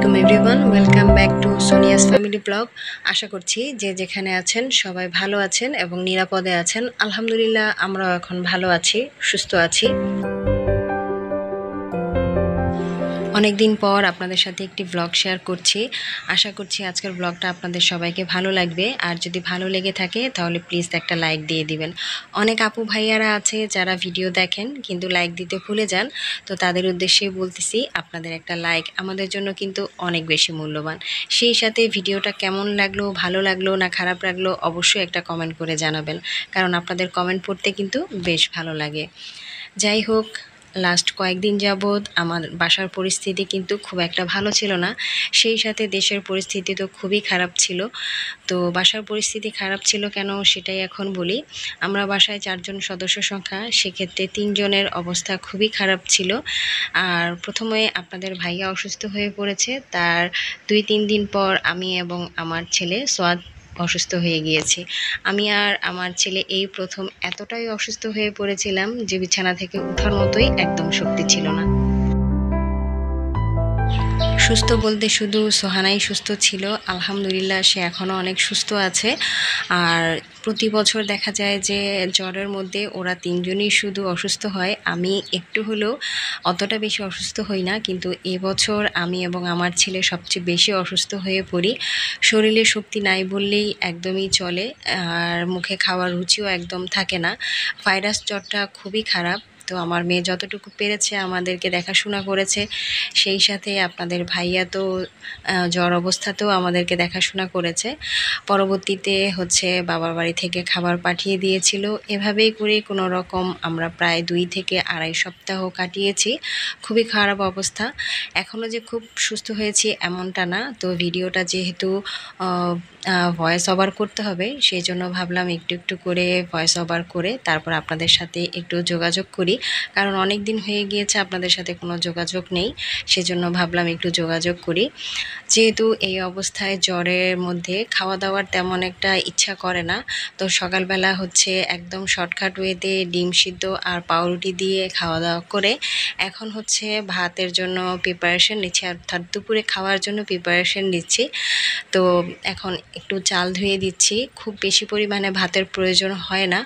আসসালামু আলাইকুম everyone, welcome back to Sonia's family blog. আশা করছি যে যেখানে আছেন সবাই ভালো আছেন এবং নিরাপদে আছেন। আলহামদুলিল্লাহ, আমরাও এখন ভালো আছি, সুস্থ আছি। অনেক দিন পর আপনাদের সাথে একটি ব্লগ শেয়ার করছি। আশা করছি আজকের ব্লগটা আপনাদের সবাইকে ভালো লাগবে। আর যদি ভালো লেগে থাকে তাহলে প্লিজ একটা লাইক দিয়ে দিবেন। অনেক আপু ভাইয়ারা আছে যারা ভিডিও দেখেন কিন্তু লাইক দিতে ভুলে যান। তো তাদের উদ্দেশ্যেই বলতেছি, আপনাদের একটা লাইক আমাদের জন্য কিন্তু অনেক বেশি মূল্যবান। সেই সাথে ভিডিওটা কেমন লাগলো, ভালো লাগলো না খারাপ লাগলো, অবশ্যই একটা কমেন্ট করে জানাবেন, কারণ আপনাদের কমেন্ট পড়তে কিন্তু বেশ ভালো লাগে। যাই হোক, লাস্ট কয়েকদিন যাবৎ আমার বাসার পরিস্থিতি কিন্তু খুব একটা ভালো ছিল না। সেই সাথে দেশের পরিস্থিতি তো খুবই খারাপ ছিল। তো বাসার পরিস্থিতি খারাপ ছিল কেন সেটাই এখন বলি। আমরা বাসায় 4 জন সদস্য সংখ্যা, সেক্ষেত্রে 3 জনের অবস্থা খুবই খারাপ ছিল। আর প্রথমে আপনাদের ভাইয়া অসুস্থ হয়ে পড়েছে, তার 2-3 দিন পর আমি এবং আমার ছেলে সোয়াদ অসুস্থ হয়ে গিয়েছি। আমি আর আমার ছেলে এই প্রথম এতটাই অসুস্থ হয়ে পড়েছিলাম যে বিছানা থেকে ওঠার মতোই একদম শক্তি ছিল না। সুস্থ বলতে শুধু সোহানাই সুস্থ ছিল, আলহামদুলিল্লাহ সে এখনও অনেক সুস্থ আছে। আর প্রতি বছর দেখা যায় যে জ্বরের মধ্যে ওরা 3 জনই শুধু অসুস্থ হয়, আমি একটু হলেও অতটা বেশি অসুস্থ হই না, কিন্তু এবছর আমি এবং আমার ছেলে সবচেয়ে বেশি অসুস্থ হয়ে পড়ি। শরীরে শক্তি নাই বললেই একদমই চলে, আর মুখে খাওয়ার রুচিও একদম থাকে না। ভাইরাস জ্বরটা খুবই খারাপ। তো আমার মেয়ে যতটুকু পেরেছে আমাদেরকে দেখাশোনা করেছে, সেই সাথে আপনাদের ভাইয়া তো জ্বর অবস্থাতেও আমাদেরকে দেখাশোনা করেছে। পরবর্তীতে হচ্ছে বাবার বাড়ি থেকে খাবার পাঠিয়ে দিয়েছিল। এভাবেই করে কোনো রকম আমরা প্রায় 2 থেকে আড়াই সপ্তাহ কাটিয়েছি। খুবই খারাপ অবস্থা। এখনও যে খুব সুস্থ হয়েছি এমনটা না। তো ভিডিওটা যেহেতু ভয়েস ওভার করতে হবে, সেই জন্য ভাবলাম একটু একটু করে ভয়েস ওভার করে তারপর আপনাদের সাথে একটু যোগাযোগ করি, কারণ অনেক দিন হয়ে গিয়েছে আপনাদের সাথে কোনো যোগাযোগ নেই। সেজন্য ভাবলাম একটু যোগাযোগ করি। যেহেতু এই অবস্থায় জ্বরের মধ্যে খাওয়া দাওয়ার তেমন একটা ইচ্ছা করে না, তো সকালবেলা হচ্ছে একদম শর্টকাট ওয়েতে ডিম সিদ্ধ আর পাউরুটি দিয়ে খাওয়া দাওয়া করে এখন হচ্ছে ভাতের জন্য প্রিপারেশন নিচ্ছি, অর্থাৎ দুপুরে খাওয়ার জন্য প্রিপারেশন নিচ্ছি। তো এখন একটু চাল ধুয়ে দিচ্ছি, খুব বেশি পরিমাণে ভাতের প্রয়োজন হয় না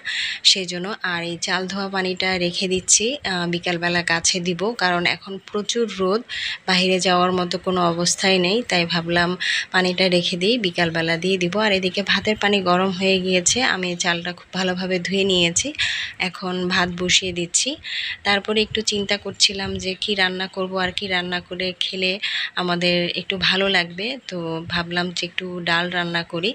সেই জন্য। আর এই চাল ধোয়া পানিটা রেখে দিচ্ছি, বিকালবেলা গাছে দিব, কারণ এখন প্রচুর রোদ, বাইরে যাওয়ার মতো কোনো অবস্থাই নেই। তাই ভাবলাম পানিটা রেখে দিই, বিকালবেলা দিয়ে দিব। আর এদিকে ভাতের পানি গরম হয়ে গিয়েছে, আমি চালটা খুব ভালোভাবে ধুয়ে নিয়েছি, এখন ভাত বসিয়ে দিচ্ছি। তারপরে একটু চিন্তা করছিলাম যে কি রান্না করব আর কি রান্না করে খেলে আমাদের একটু ভালো লাগবে। তো ভাবলাম যে একটু ডাল রান্না করি।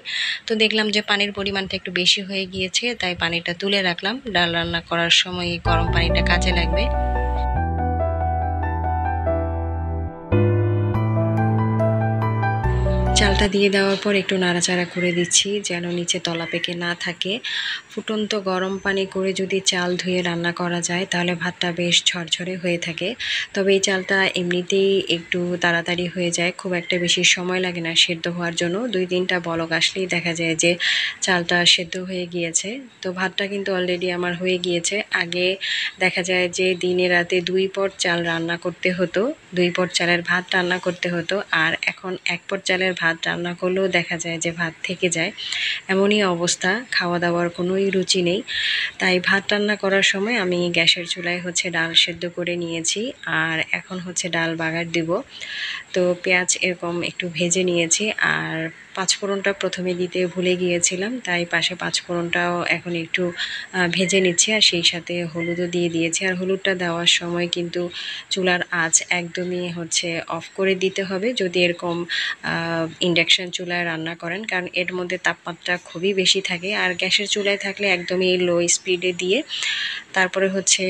তো দেখলাম যে পানির পরিমাণটা একটু বেশি হয়ে গিয়েছে, তাই পানিটা তুলে রাখলাম। ডাল রান্না করার সময় গরম পানিটা কাজে লাগবে। চালটা দিয়ে দেওয়ার পর একটু নাড়াচাড়া করে দিচ্ছি যেন নিচে তলা পেকে না থাকে। ফুটন্ত গরম পানি করে যদি চাল ধুয়ে রান্না করা যায় তাহলে ভাতটা বেশ ঝরঝরে হয়ে থাকে। তবে এই চালটা এমনিতেই একটু তাড়াতাড়ি হয়ে যায়, খুব একটা বেশি সময় লাগে না সেদ্ধ হওয়ার জন্য। 2-3টা বলক আসলেই দেখা যায় যে চালটা সেদ্ধ হয়ে গিয়েছে। তো ভাতটা কিন্তু অলরেডি আমার হয়ে গিয়েছে। আগে দেখা যায় যে দিনে রাতে 2 পট চাল রান্না করতে হতো, 2 পট চালের ভাত রান্না করতে হতো। আর এখন 1 পট চালের ভাত রান্না করলেও দেখা যায় যে ভাত থেকে যায়, এমনই অবস্থা। খাওয়া দাওয়ার কোনোই রুচি নেই। তাই ভাত রান্না করার সময় আমি গ্যাসের চুলায় হচ্ছে ডাল সেদ্ধ করে নিয়েছি, আর এখন হচ্ছে ডাল বাগার দিব। তো পেঁয়াজ এরকম একটু ভেজে নিয়েছি, আর পাঁচফোড়নটা প্রথমে দিতে ভুলে গিয়েছিলাম, তাই পাশে পাঁচফোড়নটাও এখন একটু ভেজে নিচ্ছি, আর সেই সাথে হলুদও দিয়ে দিয়েছি। আর হলুদটা দেওয়ার সময় কিন্তু চুলার আঁচ একদমই হচ্ছে অফ করে দিতে হবে যদি এরকম ইন্ডাকশান চুলায় রান্না করেন, কারণ এর মধ্যে তাপমাত্রা খুবই বেশি থাকে। আর গ্যাসের চুলায় থাকলে একদমই লো স্পিডে দিয়ে তারপরে হচ্ছে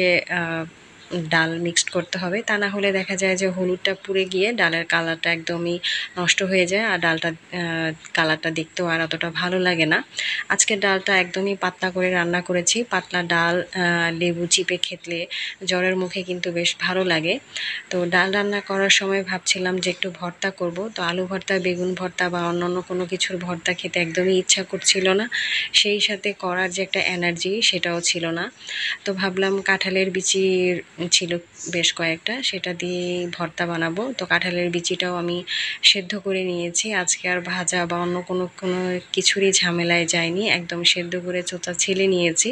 ডাল মিক্সড করতে হবে, তা না হলে দেখা যায় যে হলুদটা পুড়ে গিয়ে ডালের কালারটা একদমই নষ্ট হয়ে যায়, আর ডালটা কালারটা দেখতেও আর অতটা ভালো লাগে না। আজকের ডালটা একদমই পাতলা করে রান্না করেছি। পাতলা ডাল লেবু চিপে খেতলে জ্বরের মুখে কিন্তু বেশ ভালো লাগে। তো ডাল রান্না করার সময় ভাবছিলাম যে একটু ভর্তা করব, তো আলু ভর্তা, বেগুন ভর্তা বা অন্যান্য কোনো কিছুর ভর্তা খেতে একদমই ইচ্ছা করছিল না, সেই সাথে করার যে একটা এনার্জি সেটাও ছিল না। তো ভাবলাম কাঁঠালের বিচির ছিল বেশ কয়েকটা, সেটা দিয়ে ভর্তা বানাবো। তো কাঁঠালের বিচিটাও আমি সেদ্ধ করে নিয়েছি, আজকে আর ভাজা বা অন্য কোনো কিছুরই ঝামেলায় যায়নি, একদম সেদ্ধ করে চোচা ছেলে নিয়েছি।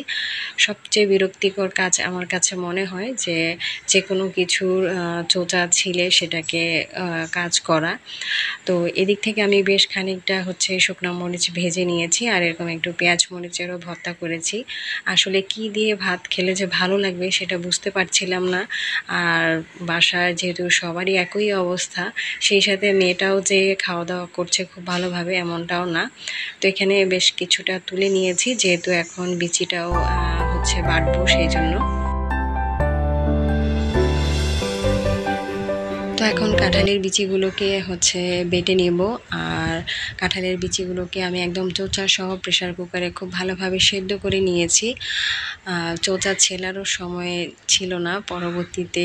সবচেয়ে বিরক্তিকর কাজ আমার কাছে মনে হয় যে যে কোনো কিছুর চোচা ছিলে সেটাকে কাজ করা। তো এদিক থেকে আমি বেশ খানিকটা শুকনো মরিচ ভেজে নিয়েছি, আর এরকম একটু পেঁয়াজ মরিচেরও ভর্তা করেছি। আসলে কি দিয়ে ভাত খেলে যে ভালো লাগবে সেটা বুঝতে পারছিলাম না। আর বাসায় যেহেতু সবারই একই অবস্থা, সেই সাথে মেয়েটাও যে খাওয়া দাওয়া করছে খুব ভালোভাবে এমনটাও না। তো এখানে বেশ কিছুটা তুলে নিয়েছি, যেহেতু এখন বিচিটাও বাটবো সেই জন্য। তো এখন কাঁঠালের বিচিগুলোকে বেটে নেব। আর কাঁঠালের বিচিগুলোকে আমি একদম চোচা সহ প্রেসার কুকারে খুব ভালোভাবে সেদ্ধ করে নিয়েছি। চোচা ছেলারও সময় ছিল না, পরবর্তীতে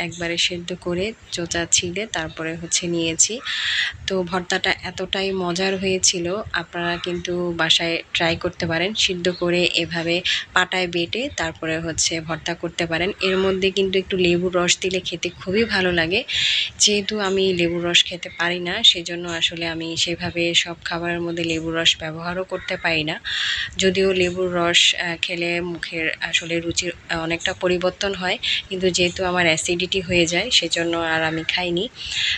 একবারে সেদ্ধ করে চোচা ছিলে তারপরে নিয়েছি। তো ভর্তাটা এতটাই মজার হয়েছিল, আপনারা কিন্তু বাসায় ট্রাই করতে পারেন, সিদ্ধ করে এভাবে পাটায় বেটে তারপরে ভর্তা করতে পারেন। এর মধ্যে কিন্তু একটু লেবুর রস দিলে খেতে খুবই ভালো লাগে। যেহেতু আমি লেবুর রস খেতে পারি না, সেজন্য আসলে আমি সেভাবে সব খাবারের মধ্যে লেবুর রস ব্যবহারও করতে পারি না। যদিও লেবুর রস খেলে মুখের আসলে রুচির অনেকটা পরিবর্তন হয়, কিন্তু যেহেতু আমার অ্যাসিডিটি হয়ে যায় সেজন্য আর আমি খাইনি।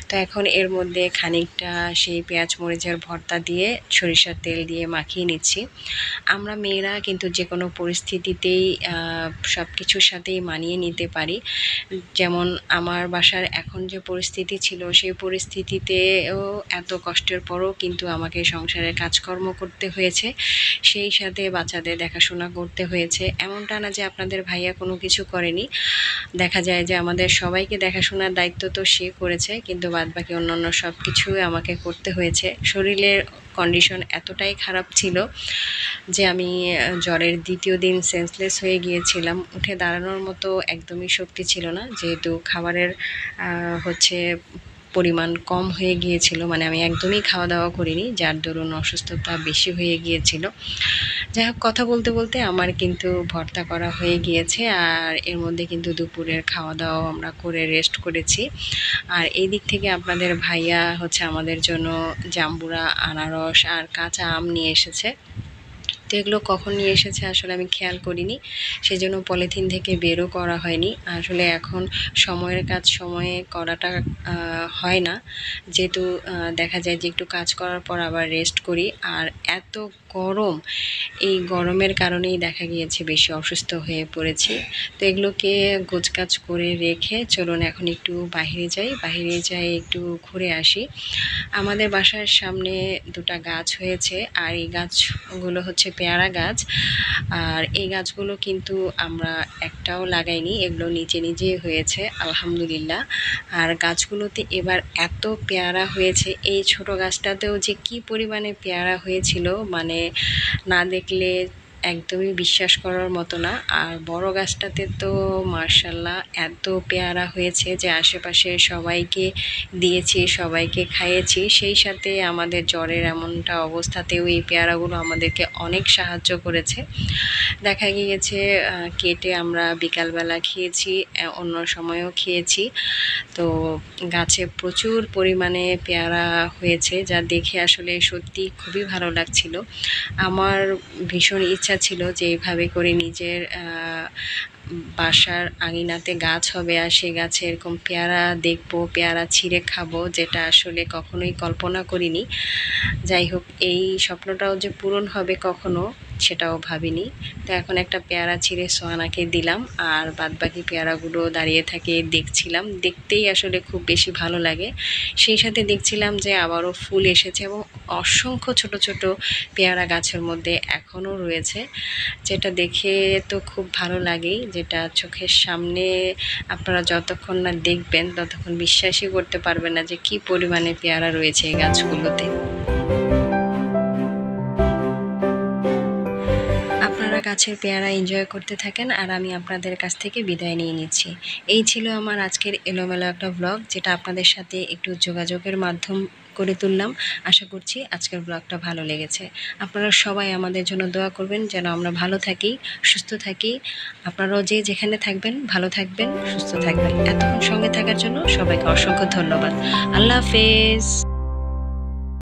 তো এখন এর মধ্যে খানিকটা সেই পেঁয়াজ মরিচের ভর্তা দিয়ে সরিষার তেল দিয়ে মাখিয়ে নিচ্ছি। আমরা মেয়েরা কিন্তু যে কোনো পরিস্থিতিতেই সব কিছুর সাথেই মানিয়ে নিতে পারি। যেমন আমার বাসার এখন যে পরিস্থিতি ছিল, সেই পরিস্থিতিতেও এত কষ্টের পরও কিন্তু আমাকে সংসারের কাজকর্ম করতে হয়েছে, সেই সাথে বাচ্চাদের দেখাশোনা করতে হয়েছে। এমনটা না যে আপনাদের ভাইয়া কোনো কিছু করেনি, দেখা যায় যে আমাদের সবাইকে দেখাশোনার দায়িত্ব তো সে করেছে, কিন্তু বাদবাকি অন্যান্য সব কিছুই আমাকে করতে হয়েছে। শরীরের কন্ডিশন এতটাই খারাপ ছিল যে আমি জ্বরের দ্বিতীয় দিন সেন্সলেস হয়ে গিয়েছিলাম, উঠে দাঁড়ানোর মতো একদমই শক্তি ছিল না, যেহেতু খাবারের পরিমাণ কম হয়ে গিয়েছিল, মানে আমি একদমই খাওয়া দাওয়া করিনি, যার দরুন অসুস্থতা বেশি হয়ে গিয়েছিল। যাই হোক, কথা বলতে বলতে আমার কিন্তু ভর্তা করা হয়ে গিয়েছে, আর এর মধ্যে কিন্তু দুপুরের খাওয়া দাওয়া আমরা করে রেস্ট করেছি। আর এই দিক থেকে আপনাদের ভাইয়া আমাদের জন্য জাম্বুরা, আনারস আর কাঁচা আম নিয়ে এসেছে। তো এগুলো কখন নিয়ে এসেছে আসলে আমি খেয়াল করিনি, সেজন্য পলিথিন থেকে বেরও করা হয়নি। আসলে এখন সময়ের কাজ সময়ে করাটা হয় না, যেহেতু দেখা যায় যে একটু কাজ করার পর আবার রেস্ট করি। আর এত গরম, এই গরমের কারণেই দেখা গিয়েছে বেশি অসুস্থ হয়ে পড়েছি। তো এগুলোকে গোছগাছ করে রেখে চলুন এখন একটু বাইরে যাই একটু ঘুরে আসি। আমাদের বাসার সামনে দুটা গাছ হয়েছে, আর এই গাছগুলো পেয়ারা গাছ। আর এই গাছগুলো কিন্তু আমরা একটাও লাগাইনি, এগুলো নিচে নিজেই হয়েছে আলহামদুলিল্লাহ। আর গাছগুলোতে এবার এত পেয়ারা হয়েছে, এই ছোট গাছটাতেও যে কি পরিমাণে পেয়ারা হয়েছিল, মানে না দেখলে একদমই বিশ্বাস করার মতো না। আর বড় গাছটাতে তো মার্শাল্লাহ এত পেয়ারা হয়েছে যে আশেপাশে সবাইকে দিয়েছি, সবাইকে খাইয়েছি। সেই সাথে আমাদের জ্বরের এমনটা অবস্থাতেও এই পেয়ারাগুলো আমাদেরকে অনেক সাহায্য করেছে। দেখা গিয়েছে কেটে আমরা বিকালবেলা খেয়েছি, অন্য সময়ও খেয়েছি। তো গাছে প্রচুর পরিমাণে পেয়ারা হয়েছে, যা দেখে আসলে সত্যি খুবই ভালো লাগছিল। আমার ভীষণ ইচ্ছা ছিল যে এইভাবে করে নিজের বাসার আঙিনাতে গাছ হবে, আর সেই গাছে এরকম পেয়ারা দেখবো, পেয়ারা ছিঁড়ে খাবো, যেটা আসলে কখনোই কল্পনা করিনি। যাই হোক, এই স্বপ্নটাও যে পূরণ হবে কখনো, সেটাও ভাবিনি। তো এখন একটা পেয়ারা ছিঁড়ে সোহানাকে দিলাম, আর বাদবাকি পেয়ারাগুলো দাঁড়িয়ে থাকে দেখছিলাম, দেখতেই আসলে খুব বেশি ভালো লাগে। সেই সাথে দেখছিলাম যে আবারও ফুল এসেছে এবং অসংখ্য ছোট ছোট পেয়ারা গাছের মধ্যে এখনও রয়েছে, যেটা দেখে তো খুব ভালো লাগেই, যেটা চোখের সামনে আপনারা যতক্ষণ না দেখবেন ততক্ষণ বিশ্বাসই করতে পারবেন না যে কি পরিমাণে পেয়ারা রয়েছে এই গাছগুলোতে। আপনারা গাছের পেয়ারা এনজয় করতে থাকেন, আর আমি আপনাদের কাছ থেকে বিদায় নিয়ে নিচ্ছি। এই ছিল আমার আজকের এলোমেলো একটা ব্লগ, যেটা আপনাদের সাথে একটু যোগাযোগের মাধ্যম করে তুললাম। আশা করছি আজকের ব্লগটা ভালো লেগেছে। আপনারা সবাই আমাদের জন্য দোয়া করবেন যেন আমরা ভালো থাকি, সুস্থ থাকি। আপনারাও যে যেখানে থাকবেন ভালো থাকবেন, সুস্থ থাকবেন। এতক্ষণ সঙ্গে থাকার জন্য সবাইকে অসংখ্য ধন্যবাদ। আল্লাহ হাফেজ।